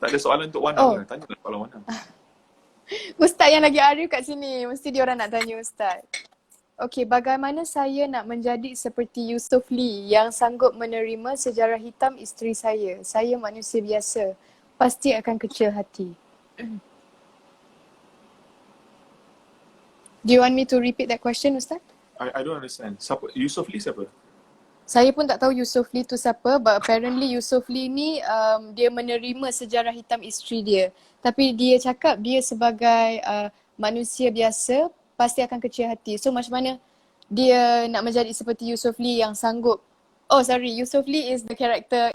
Tak ada soalan untuk Wana ke? Tanyalah soalan Wana. Ustaz yang lagi arif kat sini, mesti diorang nak tanya Ustaz. Okay, bagaimana saya nak menjadi seperti Yusuf Lee yang sanggup menerima sejarah hitam isteri saya? Saya manusia biasa, pasti akan kecil hati. Do you want me to repeat that question, Ustaz? I don't understand. Siapa? Yusuf Lee siapa? Saya pun tak tahu Yusuf Lee tu siapa, but apparently Yusuf Lee ni dia menerima sejarah hitam isteri dia. Tapi dia cakap dia sebagai manusia biasa pasti akan kecil hati. So macam mana dia nak menjadi seperti Yusuf Lee yang sanggup. Yusuf Lee is the character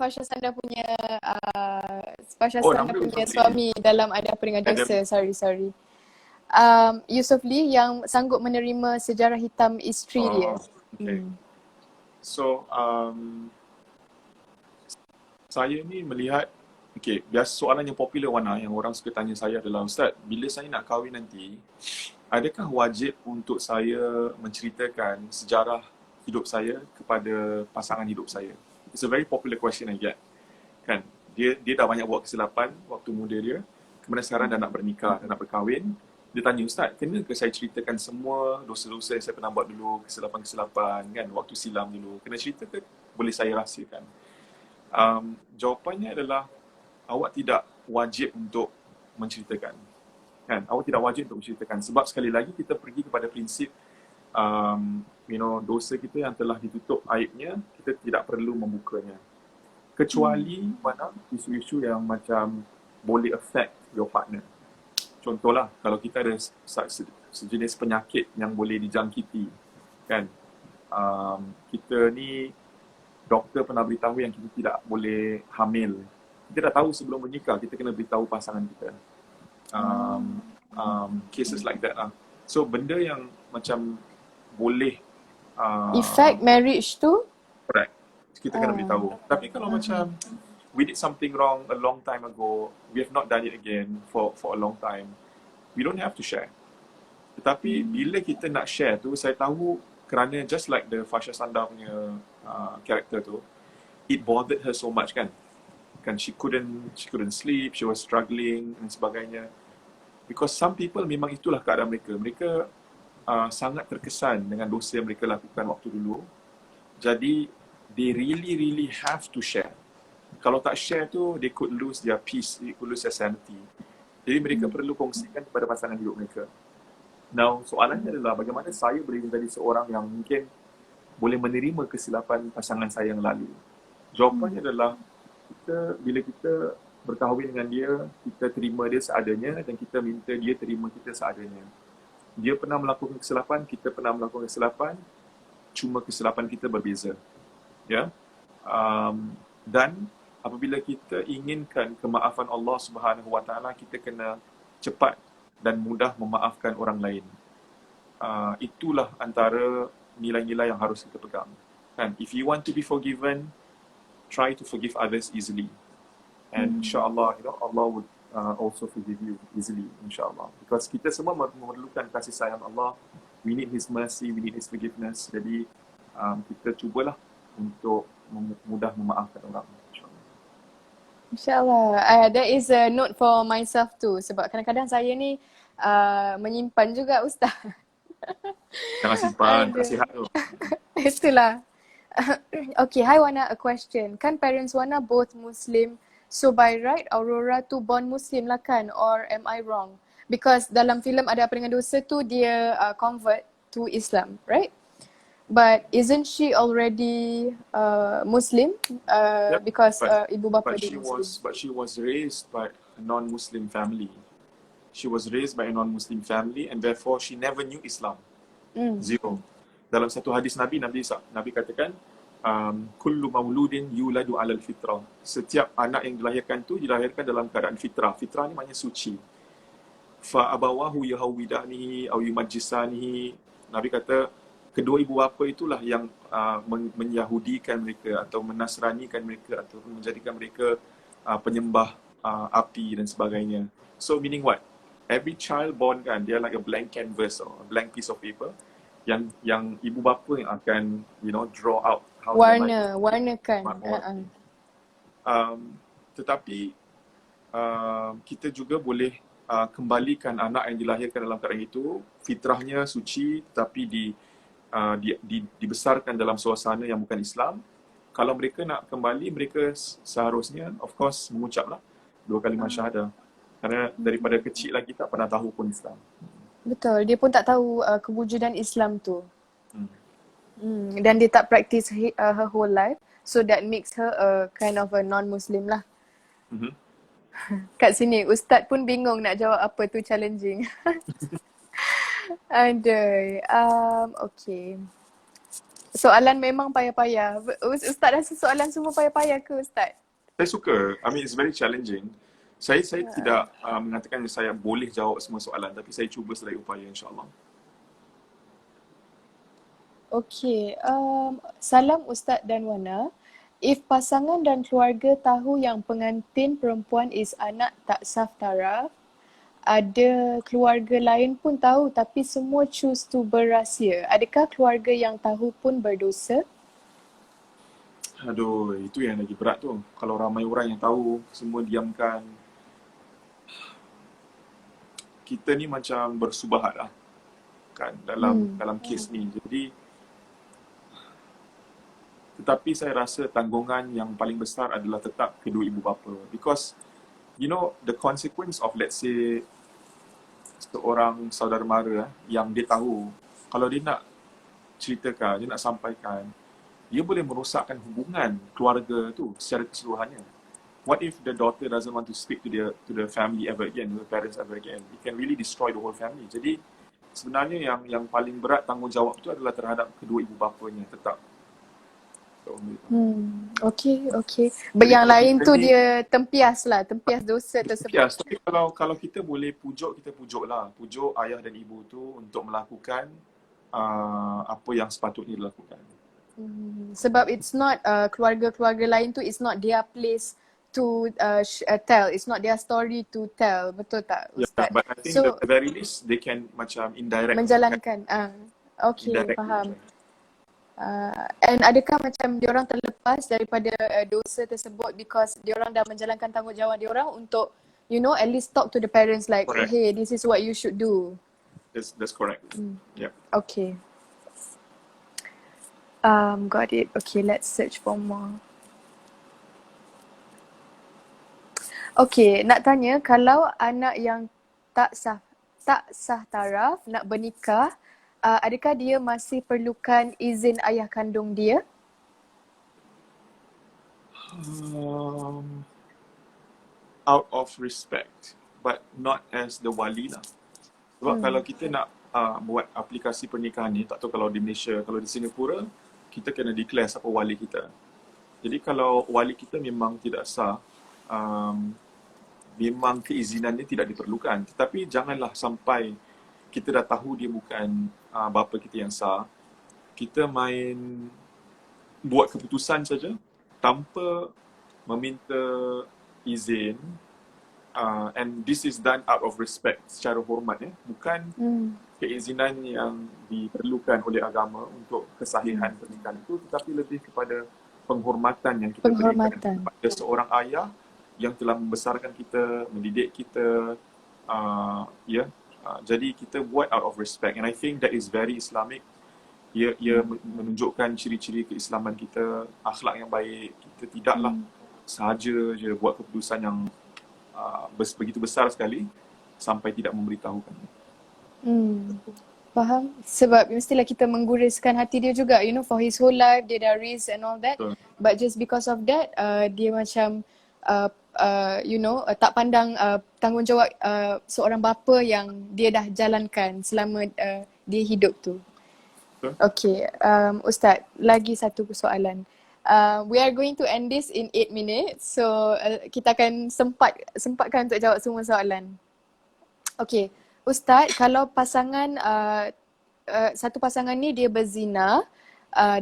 Fasha Sanda punya suami dalam Ada Apa Dengan Dosa. Sorry. Yusuf Lee yang sanggup menerima sejarah hitam isteri dia. Okay. So, saya ni melihat, biasa soalan yang popular Wana yang orang suka tanya saya adalah, Ustaz, bila saya nak kahwin nanti, adakah wajib untuk saya menceritakan sejarah hidup saya kepada pasangan hidup saya? It's a very popular question I get. Kan? Dia dah banyak buat kesilapan waktu muda dia, kemudian sekarang dah nak bernikah, dah nak berkahwin. Dia tanya, Ustaz, kena ke saya ceritakan semua dosa-dosa yang saya pernah buat dulu, kesilapan-kesilapan kan, waktu silam dulu, kena cerita ke? Boleh saya rahsiakan? Jawapannya adalah, awak tidak wajib untuk menceritakan. Kan? Awak tidak wajib untuk menceritakan. Sebab sekali lagi kita pergi kepada prinsip, dosa kita yang telah ditutup aibnya, kita tidak perlu membukanya. Kecuali mana isu-isu yang macam boleh affect your partner. Contohlah, kalau kita ada sejenis penyakit yang boleh dijangkiti, kan? Kita ni, doktor pernah beritahu yang kita tidak boleh hamil. Kita dah tahu sebelum menikah, kita kena beritahu pasangan kita. Cases like that lah. So, benda yang macam boleh effect marriage tu? Correct. Kita kena beritahu. Tapi kalau macam we did something wrong a long time ago, we have not done it again for a long time, we don't have to share. Tetapi bila kita nak share tu, saya tahu kerana just like the Fasha Sanda punya karakter tu, it bothered her so much kan. She couldn't sleep, she was struggling dan sebagainya. Because some people memang itulah keadaan mereka. Mereka sangat terkesan dengan dosa yang mereka lakukan waktu dulu. Jadi they really have to share. Kalau tak share tu, they could lose their peace, they could lose their sanity. Jadi mereka perlu kongsikan kepada pasangan hidup mereka. Now, soalannya adalah bagaimana saya boleh menjadi seorang yang mungkin boleh menerima kesilapan pasangan saya yang lalu. Jawapannya adalah bila kita berkahwin dengan dia, kita terima dia seadanya dan kita minta dia terima kita seadanya. Dia pernah melakukan kesilapan, kita pernah melakukan kesilapan, cuma kesilapan kita berbeza. Ya. Dan apabila kita inginkan kemaafan Allah Subhanahu Wa Taala, kita kena cepat dan mudah memaafkan orang lain. Itulah antara nilai-nilai yang harus kita pegang. Kan? If you want to be forgiven, try to forgive others easily. And insyaAllah, Allah would also forgive you easily, insyaAllah. Because kita semua memerlukan kasih sayang Allah. We need His mercy, we need His forgiveness. Jadi, kita cubalah untuk mudah memaafkan orang. InsyaAllah. That is a note for myself too. Sebab kadang-kadang saya ni menyimpan juga Ustaz. Jangan simpan, kasihan tu. Itulah. Okay, hi Wana, a question. Kan parents Wana both Muslim, so by right Aurora tu born Muslim lah kan? Or am I wrong? Because dalam filem Ada Apa Dengan Dosa tu dia convert to Islam, right? But isn't she already Muslim? Yep, Because ibu bapa But dia Muslim. she was raised by a non-Muslim family. She was raised by a non-Muslim family and therefore she never knew Islam. Zero. Dalam satu hadis Nabi katakan, kullu mauludin yuladu alal fitrah. Setiap anak yang dilahirkan tu dilahirkan dalam keadaan fitrah. Fitrah ni maknanya suci. Fa abawahu yahawidanihi aw yumajjisanihi. Nabi kata kedua ibu bapa itulah yang menyahudikan mereka atau menasranikan mereka atau menjadikan mereka penyembah api dan sebagainya. So meaning what? Every child born kan, dia like a blank canvas or a blank piece of paper yang ibu bapa yang akan draw out how warnakan. Tetapi kita juga boleh kembalikan anak yang dilahirkan dalam keadaan itu fitrahnya suci tetapi dibesarkan dalam suasana yang bukan Islam. Kalau mereka nak kembali, mereka seharusnya of course mengucaplah 2 kalimah syahadah. Kerana daripada kecil lagi tak pernah tahu pun Islam. Betul, dia pun tak tahu kewujudan Islam tu. Dan dia tak practice her whole life. So that makes her a kind of a non-Muslim lah. Kat sini Ustaz pun bingung nak jawab apa tu, challenging. Aduh. Okay. Soalan memang payah-payah. Ustaz rasa soalan semua payah-payah ke Ustaz? Saya suka. I mean, it's very challenging. Saya tidak mengatakan saya boleh jawab semua soalan, tapi saya cuba sedaya upaya, insyaAllah. Okay. Salam Ustaz dan Wana. If pasangan dan keluarga tahu yang pengantin perempuan is anak tak saf taraf, ada keluarga lain pun tahu tapi semua choose to berahsia. Adakah keluarga yang tahu pun berdosa? Aduh, itu yang lagi berat tu. Kalau ramai orang yang tahu, semua diamkan. Kita ni macam bersubahat lah kan dalam kes ni. Jadi tetapi saya rasa tanggungan yang paling besar adalah tetap kedua ibu bapa. Because the consequence of let's say seorang saudara mara yang dia tahu, kalau dia nak ceritakan, dia nak sampaikan, dia boleh merosakkan hubungan keluarga tu secara keseluruhannya. What if the daughter doesn't want to speak to the family ever again, to the parents ever again? It can really destroy the whole family. Jadi sebenarnya yang paling berat tanggungjawab tu adalah terhadap kedua ibu bapanya tetap. Okay. Yang lain tu dia tempias dosa tersebut. Tempias, tapi kalau kita boleh pujuk, kita pujuklah. Pujuk ayah dan ibu tu untuk melakukan apa yang sepatutnya dilakukan. Sebab it's not keluarga-keluarga lain tu, it's not their place to tell. It's not their story to tell. Betul tak Ustaz? Yeah, but I think at the very least they can macam indirect menjalankan. Okay, faham. And adakah macam diorang terlepas daripada dosa tersebut because diorang dah menjalankan tanggungjawab diorang untuk, you know, at least talk to the parents like, Correct. hey, this is what you should do. That's correct. Yeah. Okay. Got it. Okay, let's search for more. Okay, nak tanya kalau anak yang tak sah taraf nak bernikah, adakah dia masih perlukan izin ayah kandung dia? Out of respect, but not as the wali lah. Sebab kalau kita nak buat aplikasi pernikahan ni, tak tahu kalau di Malaysia, kalau di Singapura, kita kena declare siapa wali kita. Jadi kalau wali kita memang tidak sah, memang keizinannya tidak diperlukan. Tetapi janganlah sampai kita dah tahu dia bukan bapa kita yang sah, kita main buat keputusan saja tanpa meminta izin, and this is done out of respect, secara hormat, bukan keizinan yang diperlukan oleh agama untuk kesahihan pernikahan itu, tetapi lebih kepada penghormatan yang kita berikan kepada seorang ayah yang telah membesarkan kita, mendidik kita, jadi kita buat out of respect, and I think that is very Islamic. Ia menunjukkan ciri-ciri keislaman kita, akhlak yang baik. Kita tidaklah sahaja je buat keputusan yang begitu besar sekali sampai tidak memberitahukan. Faham? Sebab mestilah kita mengguriskan hati dia juga, you know, for his whole life dia dah risk and all that. But just because of that, dia macam you know, tak pandang tanggungjawab seorang bapa yang dia dah jalankan selama dia hidup tu. Okay, Ustaz, lagi satu soalan. We are going to end this in 8 minutes. So kita akan sempatkan untuk jawab semua soalan. Okay, Ustaz, kalau pasangan satu pasangan ni dia berzina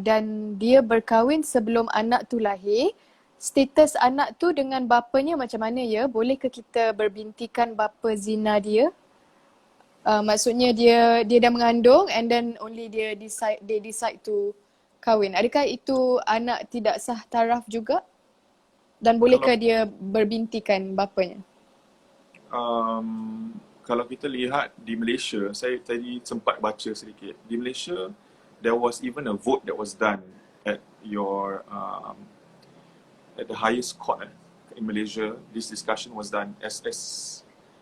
dan dia berkahwin sebelum anak tu lahir, status anak tu dengan bapanya macam mana ya? Boleh ke kita berbintikan bapa zina dia? Maksudnya dia dah mengandung and then only they decide to kahwin. Adakah itu anak tidak sah taraf juga? Dan bolehkah dia berbintikan bapanya? Kalau kita lihat di Malaysia, saya tadi sempat baca sedikit. Di Malaysia, there was even a vote that was done at your at the highest court in Malaysia. This discussion was done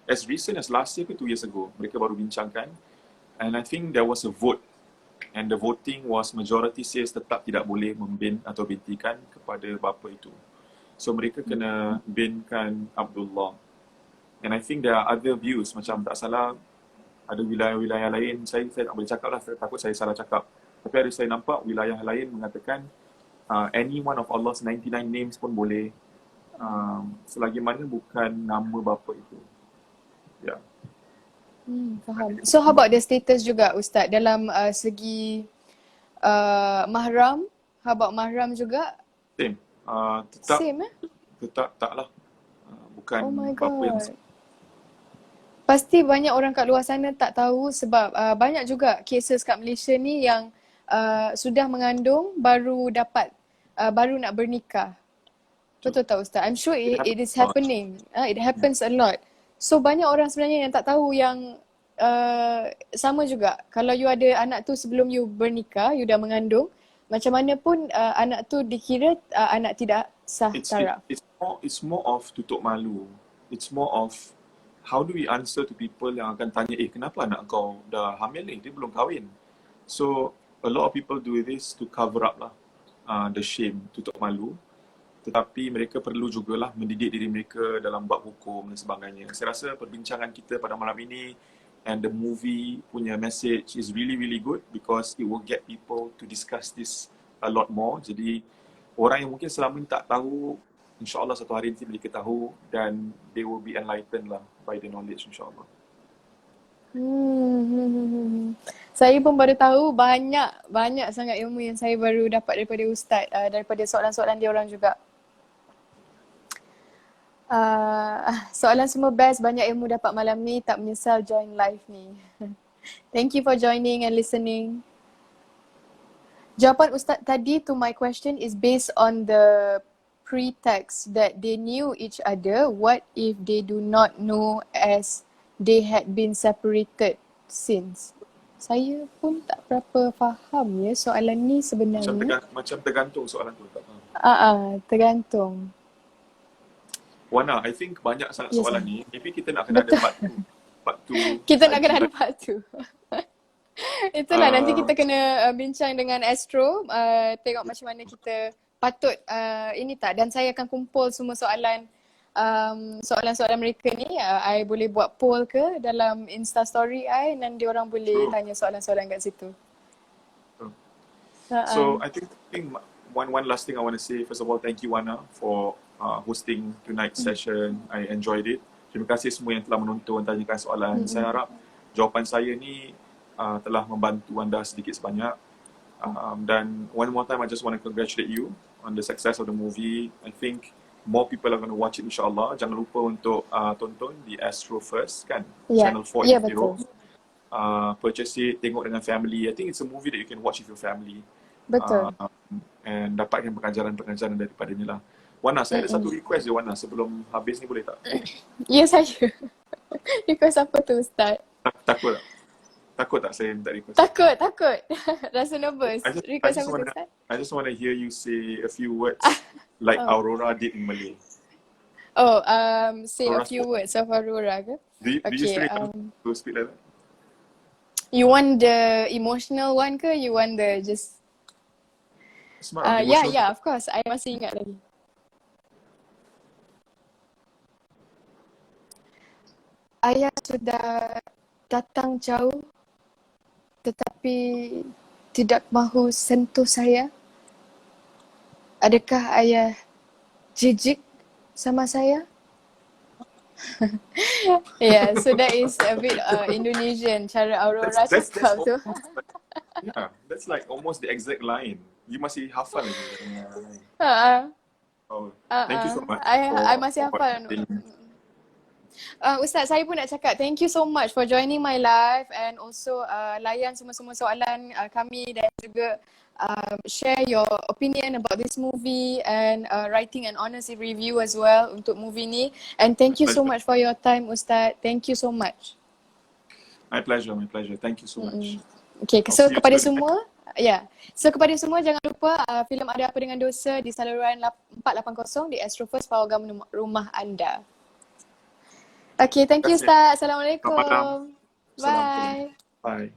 as recent as last year ke 2 years ago. Mereka baru bincangkan, and I think there was a vote, and the voting was majority says tetap tidak boleh membin atau bintikan kepada bapa itu. So mereka kena binkan Abdullah. And I think there are other views, macam tak salah ada wilayah-wilayah lain, saya tak boleh cakap lah, saya takut saya salah cakap. Tapi ada saya nampak wilayah lain mengatakan any one of Allah's 99 names pun boleh, selagi mana bukan nama bapa itu. Ya. Faham. So how about the status juga Ustaz dalam segi mahram? How about mahram juga? Same. Same Tetap taklah. Bukan oh my bapa yang God. Pasti banyak orang kat luar sana tak tahu sebab banyak juga cases kat Malaysia ni yang sudah mengandung baru nak bernikah. Betul tak Ustaz? I'm sure it is happening. It happens a lot. So banyak orang sebenarnya yang tak tahu yang sama juga. Kalau you ada anak tu sebelum you bernikah, you dah mengandung, macam mana pun anak tu dikira anak tidak sah taraf. It's more of tutup malu. It's more of how do we answer to people yang akan tanya, kenapa anak kau dah hamil ni? Dia belum kahwin. So a lot of people do this to cover up lah the shame, tutup malu. Tetapi mereka perlu jugalah mendidik diri mereka dalam bab hukum dan sebagainya. Saya rasa perbincangan kita pada malam ini and the movie punya message is really really good because it will get people to discuss this a lot more. Jadi orang yang mungkin selama ini tak tahu, insyaAllah satu hari nanti mereka tahu dan they will be enlightened lah by the knowledge, insyaAllah. Saya pun baru tahu banyak sangat ilmu yang saya baru dapat daripada Ustaz, daripada soalan-soalan dia orang juga. Soalan semua best, banyak ilmu dapat malam ni, tak menyesal join live ni. Thank you for joining and listening. Jawapan Ustaz tadi to my question is based on the pretext that they knew each other. What if they do not know as they had been separated since? Saya pun tak berapa faham ya soalan ni sebenarnya. Macam tergantung soalan tu, tak faham. Tergantung. Wana, I think banyak sangat Yes, soalan ni. Maybe kita nak kena ada part 2. Part 2. Kita nak kena ada part 2. Itulah nanti Ah. kita kena bincang dengan Astro, tengok macam mana kita patut ini tak, dan saya akan kumpul semua soalan-soalan mereka ni. I boleh buat poll ke dalam Insta story I dan diorang boleh tanya soalan-soalan kat situ. So I think one last thing I want to say. First of all, thank you Wana for hosting tonight's session. I enjoyed it. Terima kasih semua yang telah menonton, tanyakan soalan. Saya harap jawapan saya ni telah membantu anda sedikit sebanyak. Dan one more time, I just want to congratulate you on the success of the movie. I think more people are going to watch it insyaAllah. Jangan lupa untuk tonton di Astro First kan? Yeah. Channel 4 Yeah, betul. Purchase it, tengok dengan family. I think it's a movie that you can watch with your family. Betul. And dapatkan pengajaran-pengajaran daripadanya lah. Wana, saya ada satu request je Wana sebelum habis ni, boleh tak? Ya, saya. Request apa tu Ustaz? Takut tak? Takut tak saya minta request? Takut. Rasa nervous. Request apa tu Ustaz? I just want to hear you say a few words like Aurora did in Malay. Say a Aurora few words of Aurora ke? Do you Okay, still to speak like that? You want the emotional one ke? You want the just... Smart, Yeah, of course. I masih ingat lagi. Ayah sudah datang jauh tetapi tidak mahu sentuh saya. Adakah ayah jijik sama saya? Yeah, so that is a bit Indonesian cara Aurora That's cakap tu. yeah, that's like almost the exact line. You masih hafal lagi. Oh, thank you so much. I masih hafal. Ustaz, saya pun nak cakap thank you so much for joining my live and also layan semua-semua soalan kami dan juga share your opinion about this movie and writing an honest review as well untuk movie ni. And thank you so much for your time Ustaz. Thank you so much. My pleasure. Thank you so much. Okay, I'll so see you kepada soon. semua, so kepada semua jangan lupa filem Ada Apa Dengan Dosa di saluran 480 di Astro First, program rumah anda. Okay, thank you That's it. Ustaz. Assalamualaikum. Selamat malam. Bye. Bye.